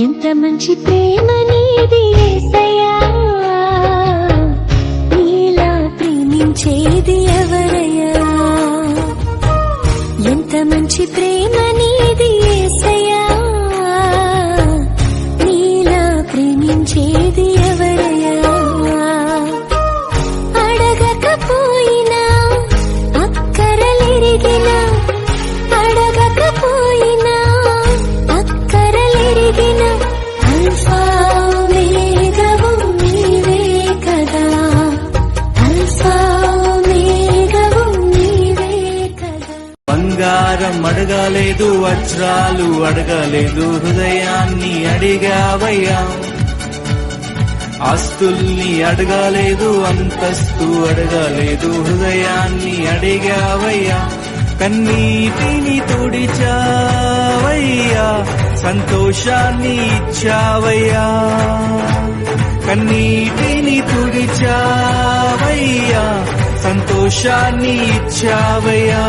ఎంత మంచి ప్రేమ నీది యేసయ్యా, నీలా ప్రేమించేది ఎవరయ్యా. ఎంత మంచి ప్రేమ నీది యేసయ్యా, నీలా ప్రేమించేది ఎవరయ్యా. అడగకపోయినా అక్కరలెరిగినా, అడగకపోయినా అక్కరలెరిగిన అల్ఫా ఓమేగావు నీవే కదా, అల్ఫా ఓమేగావు నీవే కదా. బంగారం అడగలేదు, వజ్రాలు అడగలేదు, హృదయాన్ని అడిగావయ్యా. ఆస్తుల్ని అడగలేదు, అంతస్తు అడగలేదు, హృదయాన్ని అడిగావయ్యా. కన్నీటిని తుడిచావయ్యా, సంతోషాన్ని ఇచ్చావయ్యా. కన్నీటిని తుడిచావయ్యా, సంతోషాన్ని ఇచ్చావయ్యా.